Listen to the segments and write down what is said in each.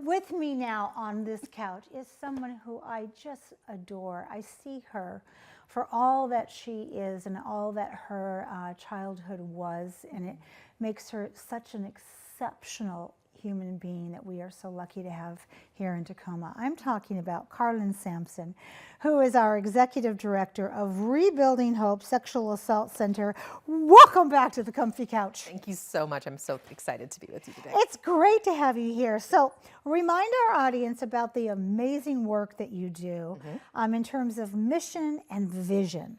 with me now on this couch is someone who I just adore. I see her for all that she is and all that her childhood was, and it makes her such an exceptional human being that we are so lucky to have here in Tacoma. I'm talking about Carlin Sampson, who is our Executive Director of Rebuilding Hope Sexual Assault Center. Welcome back to the Comfy Couch. Thank you so much. I'm so excited to be with you today. It's great to have you here. So remind our audience about the amazing work that you do in terms of mission and vision.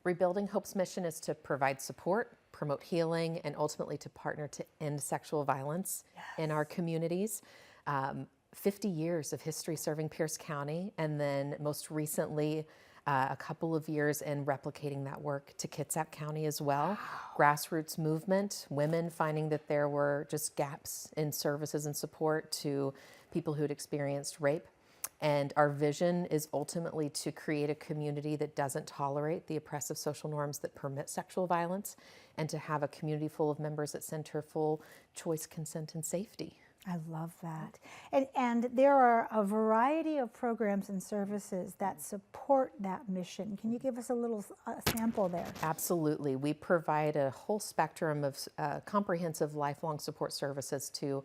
Rebuilding Hope's mission is to provide support, promote healing, and ultimately to partner to end sexual violence in our communities. 50 years of history serving Pierce County, and then most recently a couple of years in replicating that work to Kitsap County as well. Grassroots movement, women finding that there were just gaps in services and support to people who had experienced rape. And our vision is ultimately to create a community that doesn't tolerate the oppressive social norms that permit sexual violence, and to have a community full of members that center full choice, consent, and safety. I love that. And there are a variety of programs and services that support that mission. Can you give us a little sample there? Absolutely. We provide a whole spectrum of comprehensive lifelong support services to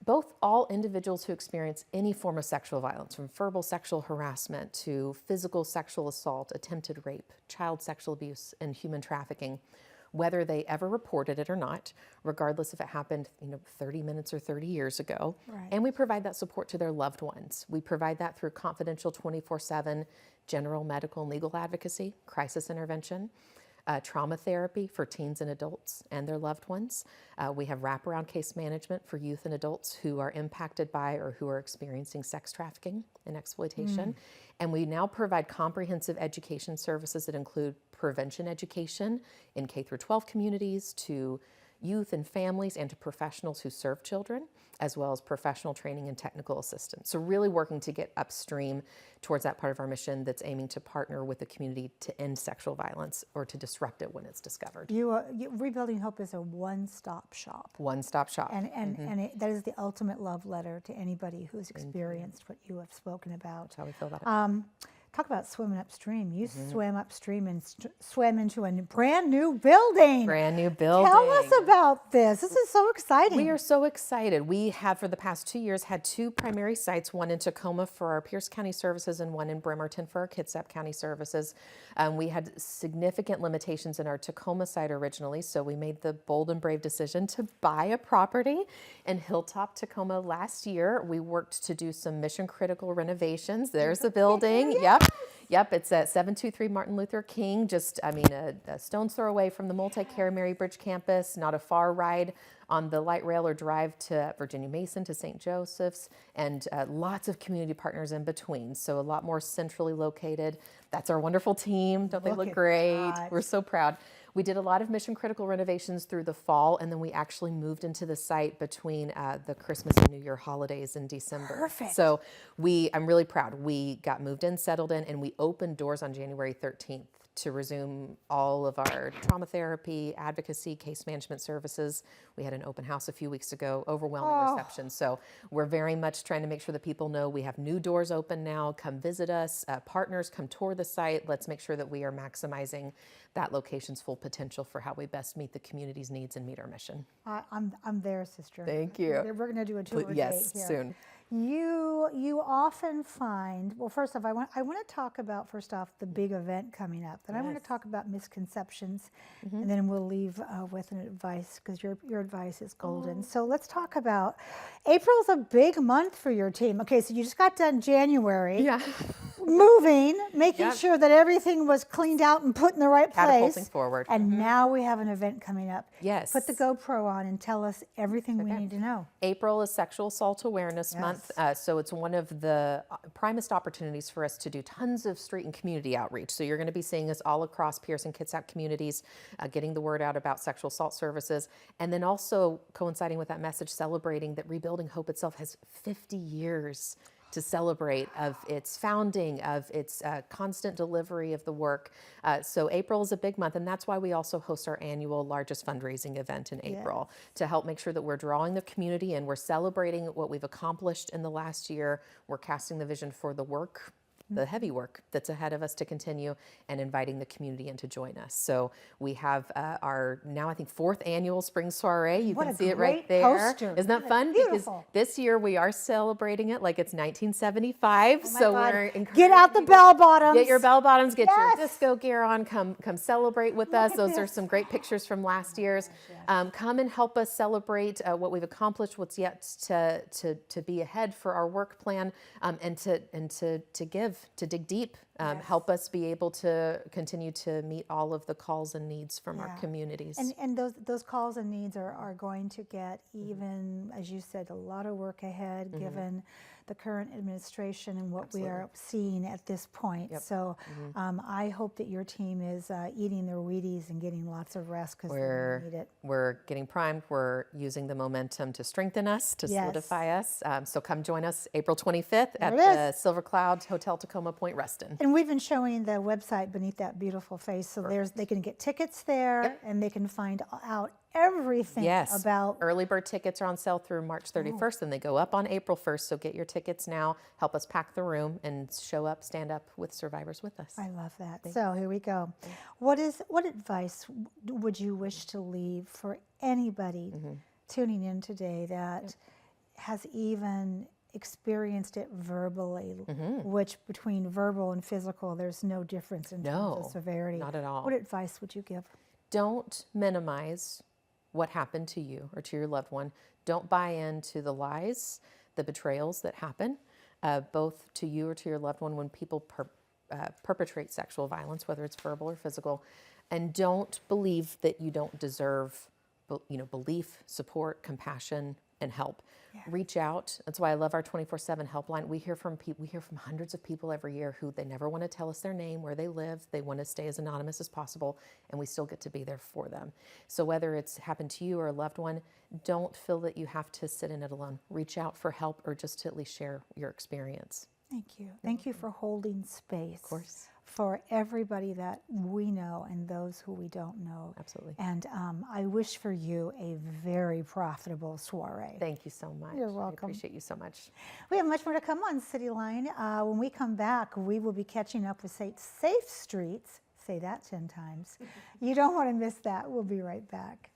both all individuals who experience any form of sexual violence, from verbal sexual harassment to physical sexual assault, attempted rape, child sexual abuse, and human trafficking, whether they ever reported it or not, regardless if it happened 30 minutes or 30 years ago. Right. And we provide that support to their loved ones. We provide that through confidential 24/7 general medical and legal advocacy, crisis intervention, trauma therapy for teens and adults and their loved ones. We have wraparound case management for youth and adults who are impacted by or who are experiencing sex trafficking and exploitation. And we now provide comprehensive education services that include prevention education in K through 12 communities, to youth and families, and to professionals who serve children, as well as professional training and technical assistance. So really working to get upstream towards that part of our mission that's aiming to partner with the community to end sexual violence or to disrupt it when it's discovered. Rebuilding Hope is a one-stop shop. One-stop shop. And that is the ultimate love letter to anybody who's experienced what you have spoken about. That's how we feel about it. Talk about swimming upstream. You swam upstream and swam into a brand new building. Brand new building. Tell us about this. This is so exciting. We are so excited. We have, for the past 2 years, had two primary sites, one in Tacoma for our Pierce County services and one in Bremerton for our Kitsap County services. We had significant limitations in our Tacoma site originally, so we made the bold and brave decision to buy a property in Hilltop, Tacoma last year. We worked to do some mission critical renovations. There's the building. Yep, it's at 723 Martin Luther King, just, a stone's throw away from the multi-care Mary Bridge campus, not a far ride on the light rail or drive to Virginia Mason, to St. Joseph's, and lots of community partners in between. So a lot more centrally located. That's our wonderful team. Don't they look great? That. We're so proud. We did a lot of mission critical renovations through the fall, and then we actually moved into the site between the Christmas and New Year holidays in December. Perfect. So I'm really proud. We got moved in, settled in, and we opened doors on January 13th to resume all of our trauma therapy, advocacy, case management services. We had an open house a few weeks ago, overwhelming reception. So we're very much trying to make sure that people know we have new doors open now. Come visit us, partners, come tour the site. Let's make sure that we are maximizing that location's full potential for how we best meet the community's needs and meet our mission. I'm there, sister. Thank you. We're going to do a tour Yes, date here. soon. You often find, well, first off, I want to talk about, first off, the big event coming up. Then I want to talk about misconceptions, and then we'll leave with an advice, because your advice is golden. So let's talk about, April's a big month for your team. Okay, so you just got done January. Yeah. Moving, making sure that everything was cleaned out and put in the right place. Catapulting forward. And now we have an event coming up. Yes. Put the GoPro on and tell us everything we need to know. April is Sexual Assault Awareness Month, so it's one of the primest opportunities for us to do tons of street and community outreach. So you're going to be seeing us all across Pierce and Kitsap communities, getting the word out about sexual assault services, and then also coinciding with that message, celebrating that Rebuilding Hope itself has 50 years to celebrate of its founding, of its constant delivery of the work. So April is a big month, and that's why we also host our annual largest fundraising event in April, to help make sure that we're drawing the community in, we're celebrating what we've accomplished in the last year, we're casting the vision for the work, the heavy work that's ahead of us to continue, and inviting the community in to join us. So we have our now, I think, 4th annual Spring Soiree. You What can a see it right great there. poster. Isn't that That is fun? beautiful. Because this year we are celebrating it like it's 1975. Oh my so God. we're encouraging Get out the people- bell bottoms. Get your bell bottoms, get your Yes. disco gear on, come celebrate with Look us. at Those are this. some great pictures from last year's. Come and help us celebrate what we've accomplished, what's yet to be ahead for our work plan, and to give, to dig deep. Help us be able to continue to meet all of the calls and needs from our communities. And those calls and needs are going to get even, as you said, a lot of work ahead given the current administration and what we are seeing at this point. So I hope that your team is eating their Wheaties and getting lots of rest because they need it. We're getting primed. We're using the momentum to strengthen us, to solidify us. So come join us April 25th at the Silver Cloud Hotel Tacoma Point, Reston. And we've been showing the website beneath that beautiful face. So they can get tickets there and they can find out everything about. Early bird tickets are on sale through March 31st and they go up on April 1st. So get your tickets now. Help us pack the room and show up, stand up with survivors with us. I love that. So here we go. What advice would you wish to leave for anybody tuning in today that has even experienced it verbally, which between verbal and physical, there's no difference in terms of severity. Not at all. What advice would you give? Don't minimize what happened to you or to your loved one. Don't buy into the lies, the betrayals that happen, both to you or to your loved one when people perpetrate sexual violence, whether it's verbal or physical. And don't believe that you don't deserve, belief, support, compassion, and help. Reach out. That's why I love our 24/7 helpline. We hear from hundreds of people every year who they never want to tell us their name, where they live. They want to stay as anonymous as possible, and we still get to be there for them. So whether it's happened to you or a loved one, don't feel that you have to sit in it alone. Reach out for help or just to at least share your experience. Thank you. Thank you for holding space. Of course. For everybody that we know and those who we don't know. Absolutely. And I wish for you a very profitable soiree. Thank you so much. You're welcome. I appreciate you so much. We have much more to come on Cityline. When we come back, we will be catching up with Safe Streets. Say that 10 times. You don't want to miss that. We'll be right back.